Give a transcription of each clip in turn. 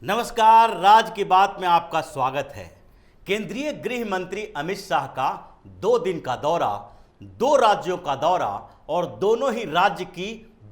नमस्कार, राज की बात में आपका स्वागत है। केंद्रीय गृह मंत्री अमित शाह का 2 दिन का दौरा, 2 राज्यों का दौरा और दोनों ही राज्य की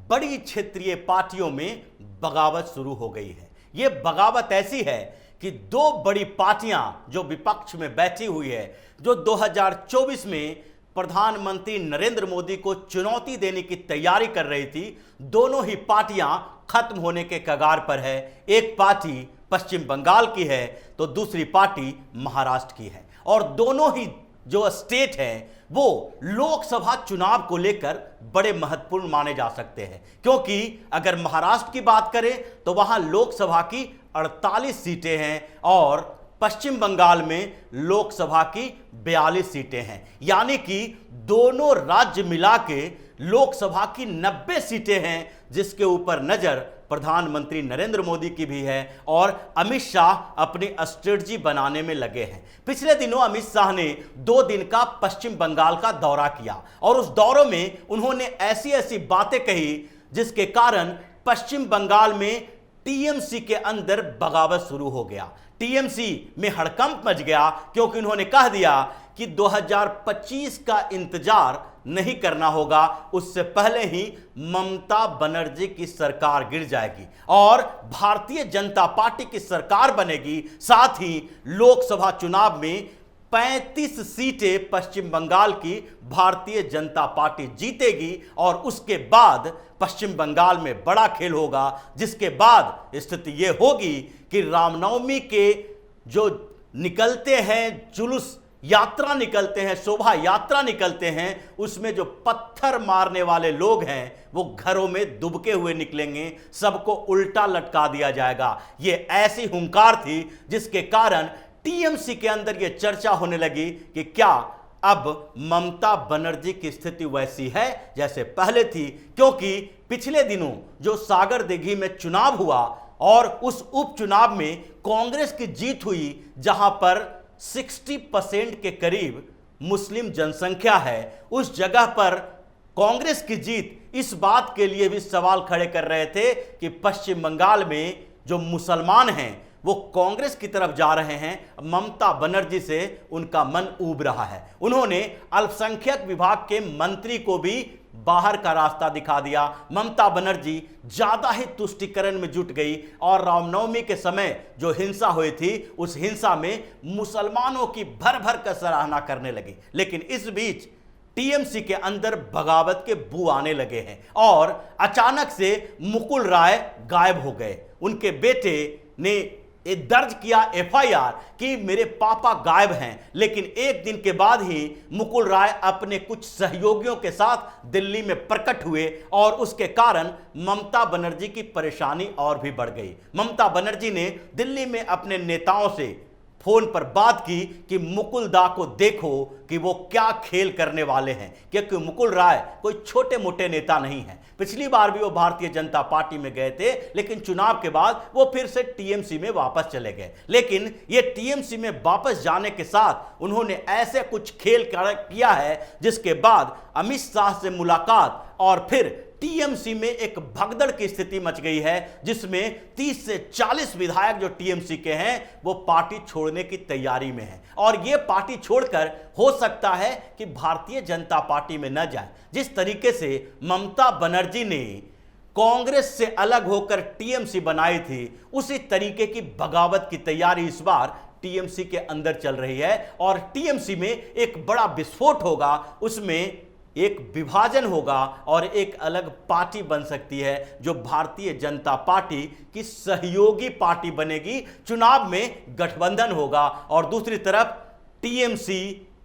बड़ी क्षेत्रीय पार्टियों में बगावत शुरू हो गई है। ये बगावत ऐसी है कि 2 बड़ी पार्टियां जो विपक्ष में बैठी हुई है, जो 2024 में प्रधानमंत्री नरेंद्र मोदी को चुनौती देने की तैयारी कर रही थी, दोनों ही पार्टियां खत्म होने के कगार पर है। एक पार्टी पश्चिम बंगाल की है तो दूसरी पार्टी महाराष्ट्र की है, और दोनों ही जो स्टेट हैं वो लोकसभा चुनाव को लेकर बड़े महत्वपूर्ण माने जा सकते हैं, क्योंकि अगर महाराष्ट्र की बात करें तो वहां लोकसभा की 48 सीटें हैं और पश्चिम बंगाल में लोकसभा की 42 सीटें हैं। यानी कि दोनों राज्य मिला के लोकसभा की 90 सीटें हैं, जिसके ऊपर नजर प्रधानमंत्री नरेंद्र मोदी की भी है और अमित शाह अपनी स्ट्रेटजी बनाने में लगे हैं। पिछले दिनों अमित शाह ने 2 दिन का पश्चिम बंगाल का दौरा किया और उस दौरे में उन्होंने ऐसी ऐसी बातें कही जिसके कारण पश्चिम बंगाल में टीएमसी के अंदर बगावत शुरू हो गया। टीएमसी में हड़कंप मच गया, क्योंकि उन्होंने कह दिया कि 2025 का इंतजार नहीं करना होगा, उससे पहले ही ममता बनर्जी की सरकार गिर जाएगी और भारतीय जनता पार्टी की सरकार बनेगी। साथ ही लोकसभा चुनाव में 35 सीटें पश्चिम बंगाल की भारतीय जनता पार्टी जीतेगी और उसके बाद पश्चिम बंगाल में बड़ा खेल होगा, जिसके बाद स्थिति यह होगी कि रामनवमी के जो निकलते हैं जुलूस यात्रा निकलते हैं, शोभा यात्रा निकलते हैं, उसमें जो पत्थर मारने वाले लोग हैं वो घरों में दुबके हुए निकलेंगे, सबको उल्टा लटका दिया जाएगा। ये ऐसी हुंकार थी जिसके कारण टीएमसी के अंदर ये चर्चा होने लगी कि क्या अब ममता बनर्जी की स्थिति वैसी है जैसे पहले थी, क्योंकि पिछले दिनों जो सागर दिघी में चुनाव हुआ और उस उपचुनाव में कांग्रेस की जीत हुई, जहां पर 60% के करीब मुस्लिम जनसंख्या है, उस जगह पर कांग्रेस की जीत इस बात के लिए भी सवाल खड़े कर रहे थे कि पश्चिम बंगाल में जो मुसलमान हैं वो कांग्रेस की तरफ जा रहे हैं, ममता बनर्जी से उनका मन ऊब रहा है। उन्होंने अल्पसंख्यक विभाग के मंत्री को भी बाहर का रास्ता दिखा दिया। ममता बनर्जी ज्यादा ही तुष्टीकरण में जुट गई और रामनवमी के समय जो हिंसा हुई थी उस हिंसा में मुसलमानों की भर भर कर सराहना करने लगी। लेकिन इस बीच टीएमसी के अंदर बगावत के बू आने लगे हैं और अचानक से मुकुल राय गायब हो गए। उनके बेटे ने दर्ज किया एफआईआर कि मेरे पापा गायब हैं, लेकिन एक दिन के बाद ही मुकुल राय अपने कुछ सहयोगियों के साथ दिल्ली में प्रकट हुए और उसके कारण ममता बनर्जी की परेशानी और भी बढ़ गई। ममता बनर्जी ने दिल्ली में अपने नेताओं से फोन पर बात की कि मुकुल दा को देखो कि वो क्या खेल करने वाले हैं, क्योंकि मुकुल राय कोई छोटे मोटे नेता नहीं है। पिछली बार भी वो भारतीय जनता पार्टी में गए थे, लेकिन चुनाव के बाद वो फिर से टीएमसी में वापस चले गए। लेकिन ये टीएमसी में वापस जाने के साथ उन्होंने ऐसे कुछ खेल किया है जिसके बाद अमित शाह से मुलाकात और फिर टीएमसी में एक भगदड़ की स्थिति मच गई है, जिसमें 30 से 40 विधायक जो टीएमसी के हैं वो पार्टी छोड़ने की तैयारी में हैं और ये पार्टी छोड़कर हो सकता है कि भारतीय जनता पार्टी में न जाए। जिस तरीके से ममता बनर्जी ने कांग्रेस से अलग होकर टीएमसी बनाई थी, उसी तरीके की बगावत की तैयारी इस बार टीएमसी के अंदर चल रही है और टीएमसी में एक बड़ा विस्फोट होगा, उसमें एक विभाजन होगा और एक अलग पार्टी बन सकती है जो भारतीय जनता पार्टी की सहयोगी पार्टी बनेगी। चुनाव में गठबंधन होगा और दूसरी तरफ टीएमसी,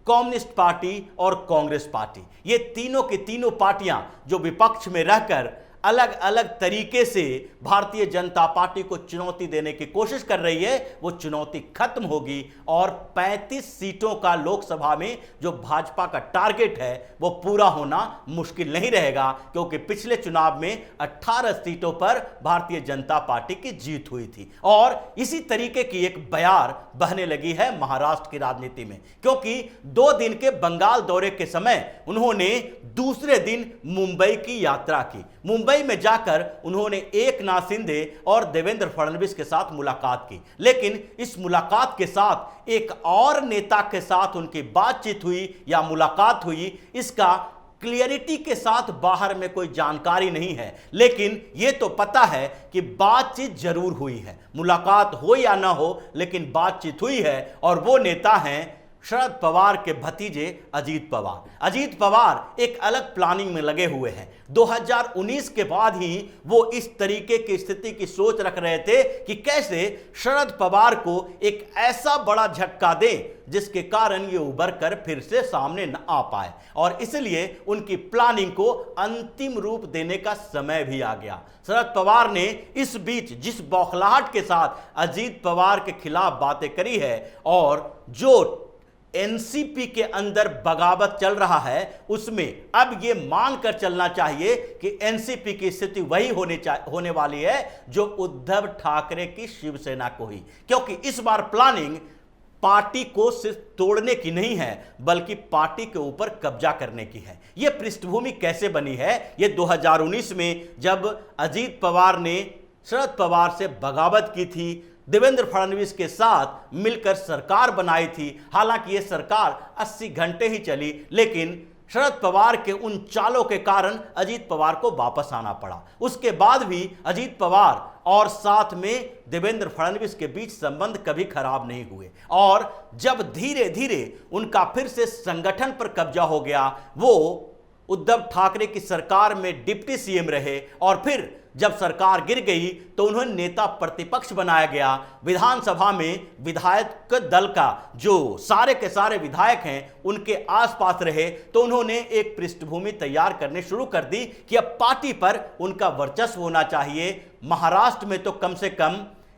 कम्युनिस्ट पार्टी और कांग्रेस पार्टी, ये तीनों की तीनों पार्टियां जो विपक्ष में रहकर अलग अलग तरीके से भारतीय जनता पार्टी को चुनौती देने की कोशिश कर रही है, वो चुनौती खत्म होगी और 35 सीटों का लोकसभा में जो भाजपा का टारगेट है वो पूरा होना मुश्किल नहीं रहेगा, क्योंकि पिछले चुनाव में 18 सीटों पर भारतीय जनता पार्टी की जीत हुई थी। और इसी तरीके की एक बयार बहने लगी है महाराष्ट्र की राजनीति में, क्योंकि 2 दिन के बंगाल दौरे के समय उन्होंने दूसरे दिन मुंबई की यात्रा की। मुंबई मुंबई में जाकर उन्होंने एकनाथ शिंदे और देवेंद्र फडणवीस के साथ मुलाकात की, लेकिन इस मुलाकात के साथ एक और नेता के साथ उनकी बातचीत हुई या मुलाकात हुई, इसका क्लियरिटी के साथ बाहर में कोई जानकारी नहीं है। लेकिन यह तो पता है कि बातचीत जरूर हुई है, मुलाकात हो या ना हो लेकिन बातचीत हुई है, और वो नेता हैं शरद पवार के भतीजे अजीत पवार। अजीत पवार एक अलग प्लानिंग में लगे हुए हैं। 2019 के बाद ही वो इस तरीके की स्थिति की सोच रख रहे थे कि कैसे शरद पवार को एक ऐसा बड़ा झटका दें जिसके कारण ये उभर कर फिर से सामने न आ पाए, और इसलिए उनकी प्लानिंग को अंतिम रूप देने का समय भी आ गया। शरद पवार ने इस बीच जिस बौखलाहट के साथ अजीत पवार के खिलाफ बातें करी है और जो एनसीपी के अंदर बगावत चल रहा है, उसमें अब यह मानकर चलना चाहिए कि एनसीपी की स्थिति वही होने वाली है जो उद्धव ठाकरे की शिवसेना को हुई, क्योंकि इस बार प्लानिंग पार्टी को सिर्फ तोड़ने की नहीं है बल्कि पार्टी के ऊपर कब्जा करने की है। यह पृष्ठभूमि कैसे बनी है? यह 2019 में जब अजीत पवार ने शरद पवार से बगावत की थी, देवेंद्र फडणवीस के साथ मिलकर सरकार बनाई थी। हालांकि यह सरकार 80 घंटे ही चली, लेकिन शरद पवार के उन चालों के कारण अजीत पवार को वापस आना पड़ा। उसके बाद भी अजीत पवार और साथ में देवेंद्र फडणवीस के बीच संबंध कभी खराब नहीं हुए, और जब धीरे धीरे उनका फिर से संगठन पर कब्जा हो गया, वो उद्धव ठाकरे की सरकार में डिप्टी सीएम रहे, और फिर जब सरकार गिर गई तो उन्हें नेता प्रतिपक्ष बनाया गया। विधानसभा में विधायक दल का जो सारे के सारे विधायक हैं उनके आसपास रहे, तो उन्होंने एक पृष्ठभूमि तैयार करने शुरू कर दी कि अब पार्टी पर उनका वर्चस्व होना चाहिए। महाराष्ट्र में तो कम से कम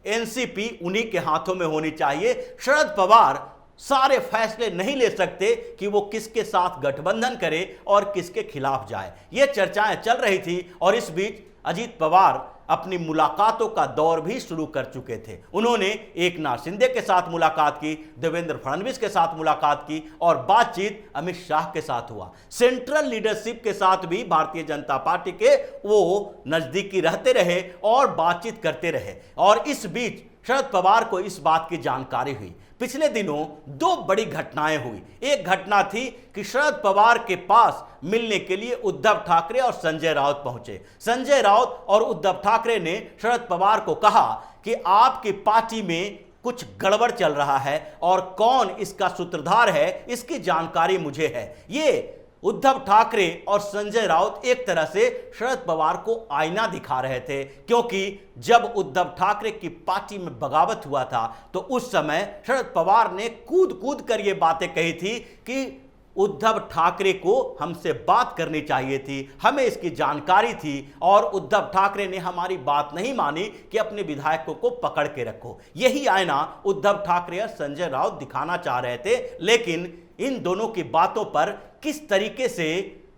एनसीपी उन्हीं के हाथों में होनी चाहिए। शरद पवार सारे फैसले नहीं ले सकते कि वो किसके साथ गठबंधन करे और किसके खिलाफ जाए। ये चर्चाएं चल रही थी, और इस बीच अजीत पवार अपनी मुलाकातों का दौर भी शुरू कर चुके थे। उन्होंने एकनाथ शिंदे के साथ मुलाकात की, देवेंद्र फडणवीस के साथ मुलाकात की, और बातचीत अमित शाह के साथ हुआ। सेंट्रल लीडरशिप के साथ भी भारतीय जनता पार्टी के वो नजदीकी रहते रहे और बातचीत करते रहे। और इस बीच शरद पवार को इस बात की जानकारी हुई। पिछले दिनों दो बड़ी घटनाएं हुई। एक घटना थी कि शरद पवार के पास मिलने के लिए उद्धव ठाकरे और संजय राउत पहुंचे। संजय राउत और उद्धव ठाकरे ने शरद पवार को कहा कि आपकी पार्टी में कुछ गड़बड़ चल रहा है और कौन इसका सूत्रधार है इसकी जानकारी मुझे है। ये उद्धव ठाकरे और संजय राउत एक तरह से शरद पवार को आईना दिखा रहे थे, क्योंकि जब उद्धव ठाकरे की पार्टी में बगावत हुआ था तो उस समय शरद पवार ने कूद कूद कर ये बातें कही थी कि उद्धव ठाकरे को हमसे बात करनी चाहिए थी, हमें इसकी जानकारी थी, और उद्धव ठाकरे ने हमारी बात नहीं मानी कि अपने विधायकों को पकड़ के रखो। यही आईना उद्धव ठाकरे और संजय राउत दिखाना चाह रहे थे। लेकिन इन दोनों की बातों पर किस तरीके से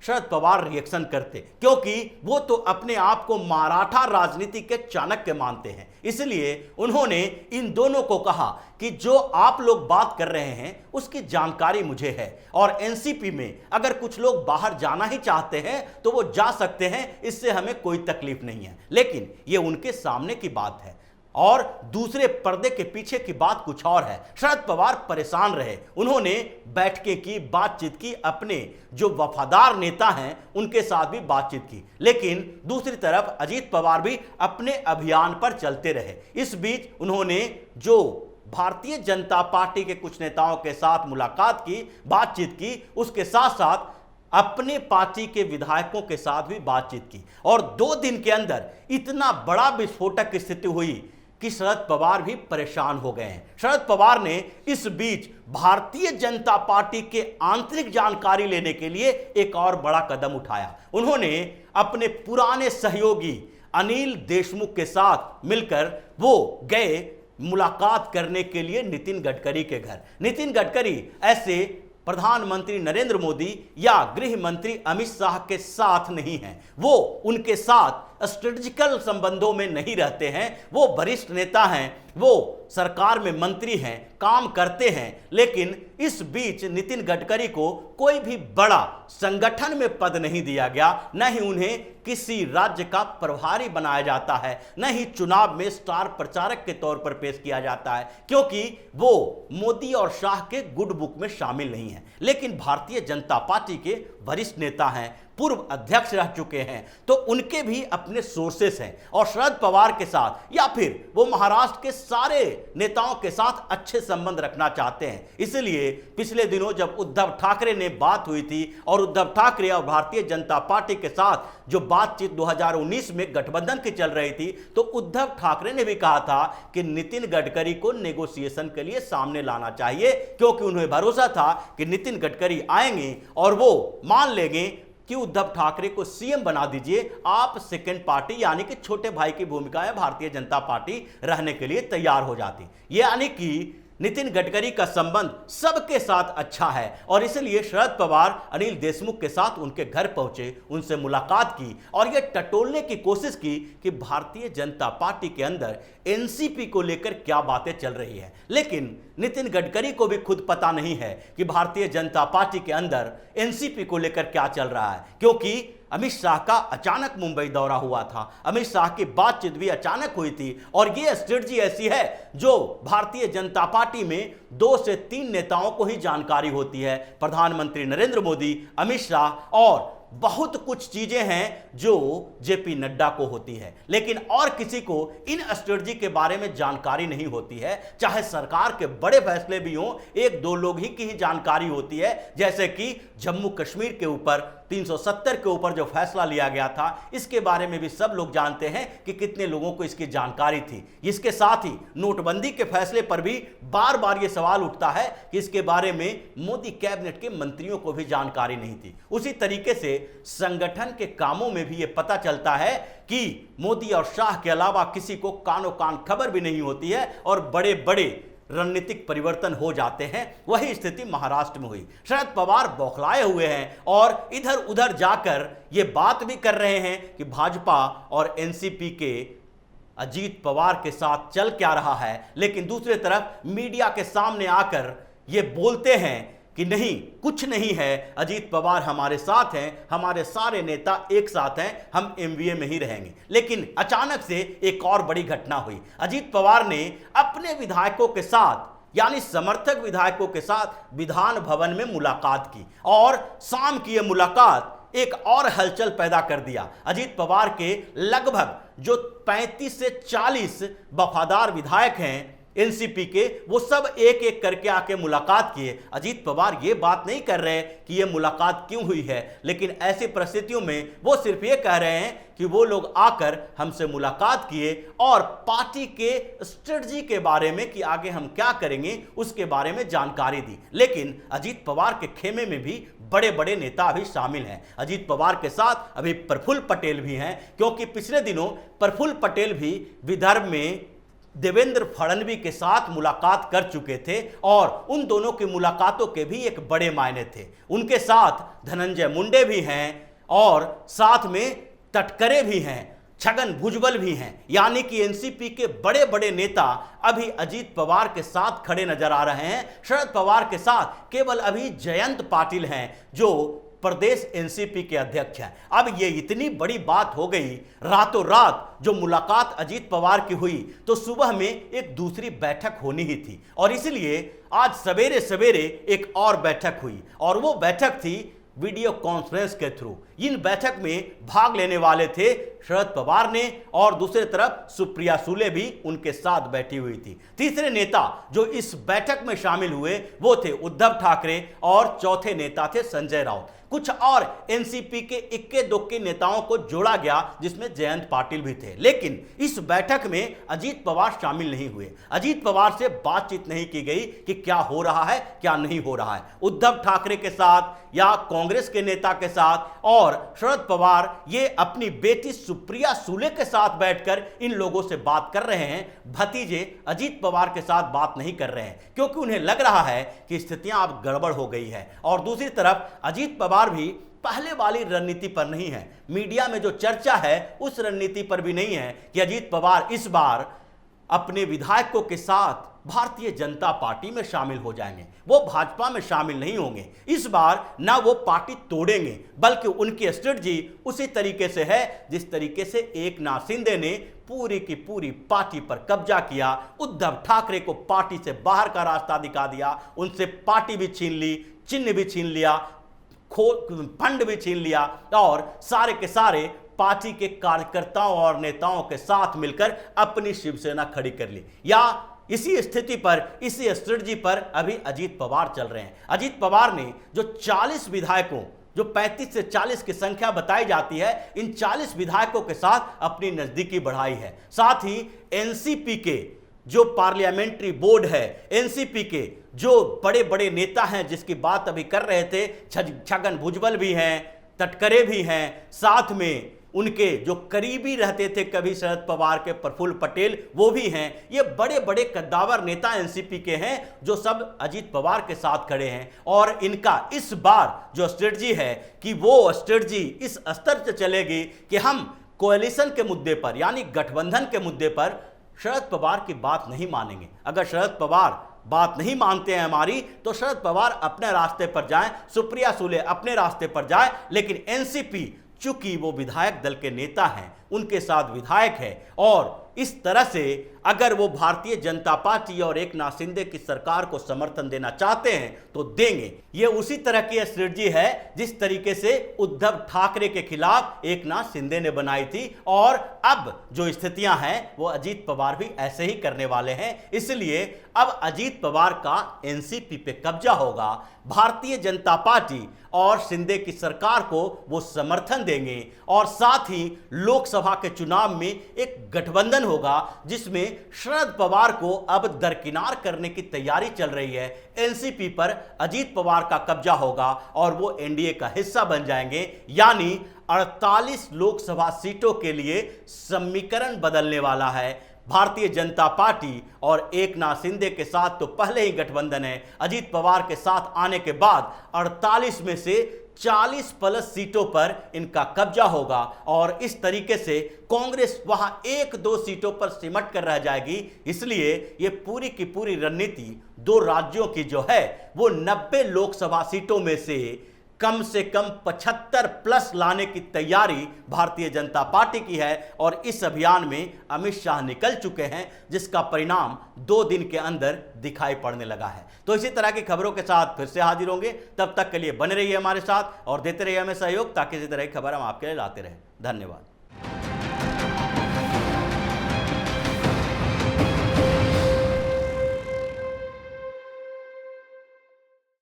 शरद पवार रिएक्शन करते, क्योंकि वो तो अपने आप को मराठा राजनीति के चाणक्य मानते हैं। इसलिए उन्होंने इन दोनों को कहा कि जो आप लोग बात कर रहे हैं उसकी जानकारी मुझे है, और एनसीपी में अगर कुछ लोग बाहर जाना ही चाहते हैं तो वो जा सकते हैं, इससे हमें कोई तकलीफ नहीं है। लेकिन ये उनके सामने की बात है, और दूसरे पर्दे के पीछे की बात कुछ और है। शरद पवार परेशान रहे, उन्होंने बैठकें की, बातचीत की, अपने जो वफादार नेता हैं उनके साथ भी बातचीत की, लेकिन दूसरी तरफ अजीत पवार भी अपने अभियान पर चलते रहे। इस बीच उन्होंने जो भारतीय जनता पार्टी के कुछ नेताओं के साथ मुलाकात की, बातचीत की, उसके साथ साथ अपने पार्टी के विधायकों के साथ भी बातचीत की, और 2 दिन के अंदर इतना बड़ा विस्फोटक की स्थिति हुई कि शरद पवार भी परेशान हो गए हैं। शरद पवार ने इस बीच भारतीय जनता पार्टी के आंतरिक जानकारी लेने के लिए एक और बड़ा कदम उठाया। उन्होंने अपने पुराने सहयोगी अनिल देशमुख के साथ मिलकर वो गए मुलाकात करने के लिए नितिन गडकरी के घर। नितिन गडकरी ऐसे प्रधानमंत्री नरेंद्र मोदी या गृह मंत्री अमित शाह के साथ नहीं हैं, वो उनके साथ स्ट्रेटेजिकल संबंधों में नहीं रहते हैं। वो वरिष्ठ नेता हैं, वो सरकार में मंत्री हैं, काम करते हैं, लेकिन इस बीच नितिन गडकरी को कोई भी बड़ा संगठन में पद नहीं दिया गया, न ही उन्हें किसी राज्य का प्रभारी बनाया जाता है, न ही चुनाव में स्टार प्रचारक के तौर पर पेश किया जाता है, क्योंकि वो मोदी और शाह के गुड बुक में शामिल नहीं है। लेकिन भारतीय जनता पार्टी के वरिष्ठ नेता हैं, पूर्व अध्यक्ष रह चुके हैं, तो उनके भी अपने सोर्सेस हैं और शरद पवार के साथ या फिर वो महाराष्ट्र के सारे नेताओं के साथ अच्छे संबंध रखना चाहते हैं। इसलिए पिछले दिनों जब उद्धव ठाकरे ने बात हुई थी और उद्धव ठाकरे और भारतीय जनता पार्टी के साथ जो बातचीत 2019 में गठबंधन की चल रही थी, तो उद्धव ठाकरे ने भी कहा था कि नितिन गडकरी को नेगोशिएशन के लिए सामने लाना चाहिए, क्योंकि उन्हें भरोसा था कि नितिन गडकरी आएंगे और वो मान लेंगे कि उद्धव ठाकरे को सीएम बना दीजिए, आप सेकंड पार्टी यानी कि छोटे भाई की भूमिका में भारतीय जनता पार्टी रहने के लिए तैयार हो जाती। यानी कि नितिन गडकरी का संबंध सबके साथ अच्छा है और इसलिए शरद पवार अनिल देशमुख के साथ उनके घर पहुंचे, उनसे मुलाकात की और यह टटोलने की कोशिश की कि भारतीय जनता पार्टी के अंदर एनसीपी को लेकर क्या बातें चल रही है। लेकिन नितिन गडकरी को भी खुद पता नहीं है कि भारतीय जनता पार्टी के अंदर एनसीपी को लेकर क्या चल रहा है, क्योंकि अमित शाह का अचानक मुंबई दौरा हुआ था, अमित शाह की बातचीत भी अचानक हुई थी और ये स्ट्रेटजी ऐसी है जो भारतीय जनता पार्टी में 2 से 3 नेताओं को ही जानकारी होती है, प्रधानमंत्री नरेंद्र मोदी, अमित शाह और बहुत कुछ चीजें हैं जो जेपी नड्डा को होती है, लेकिन और किसी को इन स्ट्रेटजी के बारे में जानकारी नहीं होती है। चाहे सरकार के बड़े फैसले भी हों, 1-2 लोग ही की ही जानकारी होती है, जैसे कि जम्मू कश्मीर के ऊपर 370 के ऊपर जो फैसला लिया गया था, इसके बारे में भी सब लोग जानते हैं कि कितने लोगों को इसकी जानकारी थी। इसके साथ ही नोटबंदी के फैसले पर भी बार बार यह सवाल उठता है कि इसके बारे में मोदी कैबिनेट के मंत्रियों को भी जानकारी नहीं थी। उसी तरीके से संगठन के कामों में भी यह पता चलता है कि मोदी और शाह के अलावा किसी को कानो कान खबर भी नहीं होती है और बड़े बड़े रणनीतिक परिवर्तन हो जाते हैं। वही स्थिति महाराष्ट्र में हुई। शरद पवार बौखलाए हुए हैं और इधर उधर जाकर ये बात भी कर रहे हैं कि भाजपा और एनसीपी के अजीत पवार के साथ चल क्या रहा है, लेकिन दूसरी तरफ मीडिया के सामने आकर ये बोलते हैं कि नहीं, कुछ नहीं है, अजीत पवार हमारे साथ हैं, हमारे सारे नेता एक साथ हैं, हम एमवीए में ही रहेंगे। लेकिन अचानक से एक और बड़ी घटना हुई। अजीत पवार ने अपने विधायकों के साथ यानी समर्थक विधायकों के साथ विधान भवन में मुलाकात की और शाम की यह मुलाकात एक और हलचल पैदा कर दिया। अजीत पवार के लगभग जो 35 से 40 वफादार विधायक हैं एनसीपी के, वो सब एक एक करके आके मुलाकात किए। अजीत पवार ये बात नहीं कर रहे कि ये मुलाकात क्यों हुई है, लेकिन ऐसी परिस्थितियों में वो सिर्फ ये कह रहे हैं कि वो लोग आकर हमसे मुलाकात किए और पार्टी के स्ट्रेटजी के बारे में कि आगे हम क्या करेंगे उसके बारे में जानकारी दी। लेकिन अजीत पवार के खेमे में भी बड़े बड़े नेता अभी शामिल हैं। अजीत पवार के साथ अभी प्रफुल्ल पटेल भी हैं, क्योंकि पिछले दिनों प्रफुल्ल पटेल भी विदर्भ में देवेंद्र फडणवीस के साथ मुलाकात कर चुके थे और उन दोनों की मुलाकातों के भी एक बड़े मायने थे। उनके साथ धनंजय मुंडे भी हैं और साथ में तटकरे भी हैं, छगन भुजबल भी हैं, यानी कि एनसीपी के बड़े बड़े नेता अभी अजीत पवार के साथ खड़े नजर आ रहे हैं। शरद पवार के साथ केवल अभी जयंत पाटिल हैं जो प्रदेश एनसीपी के अध्यक्ष हैं। अब ये इतनी बड़ी बात हो गई, रातों रात जो मुलाकात अजीत पवार की हुई तो सुबह में एक दूसरी बैठक होनी ही थी और इसलिए आज सवेरे सवेरे एक और बैठक हुई और वो बैठक थी वीडियो कॉन्फ्रेंस के थ्रू। इन बैठक में भाग लेने वाले थे शरद पवार ने और दूसरी तरफ सुप्रिया सुले भी उनके साथ बैठी हुई थी। तीसरे नेता जो इस बैठक में शामिल हुए वो थे उद्धव ठाकरे और चौथे नेता थे संजय राउत। कुछ और एनसीपी के इक्के दुक्के नेताओं को जोड़ा गया जिसमें जयंत पाटिल भी थे, लेकिन इस बैठक में अजीत पवार शामिल नहीं हुए। अजीत पवार से बातचीत नहीं की गई कि क्या हो रहा है क्या नहीं हो रहा है। उद्धव ठाकरे के साथ या कांग्रेस के नेता के साथ और शरद पवार ये अपनी बेटी सुप्रिया सुले के साथ बैठकर इन लोगों से बात कर रहे हैं। भतीजे अजीत पवार के साथ बात नहीं कर रहे हैं क्योंकि उन्हें लग रहा है कि स्थितियां अब गड़बड़ हो गई है और दूसरी तरफ अजीत पवार भी पहले वाली रणनीति पर नहीं है, मीडिया में जो चर्चा है उस रणनीति पर भी नहीं है कि अजीत पवार इस बार अपने विधायकों के साथ भारतीय जनता पार्टी में शामिल हो जाएंगे। वो भाजपा में शामिल नहीं होंगे। इस बार ना वो पार्टी तोड़ेंगे, बल्कि उनकी स्ट्रेटजी उसी तरीके से है जिस तरीके से एकनाथ शिंदे ने पूरी की पूरी पार्टी पर कब्जा किया, उद्धव ठाकरे को पार्टी से बाहर का रास्ता दिखा दिया, उनसे पार्टी भी छीन ली, चिन्ह भी छीन लिया, फंड भी छीन लिया और सारे के सारे पार्टी के कार्यकर्ताओं और नेताओं के साथ मिलकर अपनी शिवसेना खड़ी कर ली। या इसी स्थिति पर, इसी स्ट्रेटजी पर अभी अजीत पवार चल रहे हैं। अजीत पवार ने जो 40 विधायकों, जो 35 से 40 की संख्या बताई जाती है, इन 40 विधायकों के साथ अपनी नजदीकी बढ़ाई है। साथ ही एनसीपी के जो पार्लियामेंट्री बोर्ड है, एनसीपी के जो बड़े बड़े नेता हैं जिसकी बात अभी कर रहे थे, छगन भुजबल भी हैं, तटकरे भी हैं, साथ में उनके जो करीबी रहते थे कभी शरद पवार के प्रफुल्ल पटेल, वो भी हैं। ये बड़े बड़े कद्दावर नेता एनसीपी के हैं जो सब अजीत पवार के साथ खड़े हैं। और इनका इस बार जो स्ट्रेटजी है कि वो स्ट्रेटजी इस स्तर से चलेगी कि हम कोएलिशन के मुद्दे पर, यानी गठबंधन के मुद्दे पर शरद पवार की बात नहीं मानेंगे। अगर शरद पवार बात नहीं मानते हैं हमारी, तो शरद पवार अपने रास्ते पर जाएं, सुप्रिया सुले अपने रास्ते पर जाए, लेकिन एनसीपी चूंकि वो विधायक दल के नेता हैं, उनके साथ विधायक है, और इस तरह से अगर वो भारतीय जनता पार्टी और एकनाथ शिंदे की सरकार को समर्थन देना चाहते हैं तो देंगे। ये उसी तरह की स्ट्रेटजी है जिस तरीके से उद्धव ठाकरे के खिलाफ एकनाथ शिंदे ने बनाई थी, और अब जो स्थितियां हैं वो अजीत पवार भी ऐसे ही करने वाले हैं। इसलिए अब अजीत पवार का एनसीपी पे कब्जा होगा, भारतीय जनता पार्टी और शिंदे की सरकार को वो समर्थन देंगे, और साथ ही लोकसभा के चुनाव में एक गठबंधन होगा जिसमें शरद पवार को अब दरकिनार करने की तैयारी चल रही है। एनसीपी पर अजीत पवार का कब्जा होगा और वो एनडीए का हिस्सा बन जाएंगे, यानी 48 लोकसभा सीटों के लिए समीकरण बदलने वाला है। भारतीय जनता पार्टी और एकनाथ शिंदे के साथ तो पहले ही गठबंधन है, अजीत पवार के साथ आने के बाद 48 में से 40 प्लस सीटों पर इनका कब्जा होगा, और इस तरीके से कांग्रेस वहां 1-2 सीटों पर सिमट कर रह जाएगी। इसलिए ये पूरी की पूरी रणनीति 2 राज्यों की जो है वो 90 लोकसभा सीटों में से कम 75 प्लस लाने की तैयारी भारतीय जनता पार्टी की है, और इस अभियान में अमित शाह निकल चुके हैं, जिसका परिणाम 2 दिन के अंदर दिखाई पड़ने लगा है। तो इसी तरह की खबरों के साथ फिर से हाजिर होंगे, तब तक के लिए बने रहिए हमारे साथ और देते रहिए हमें सहयोग, ताकि इसी तरह की खबर हम आपके लिए लाते रहें। धन्यवाद।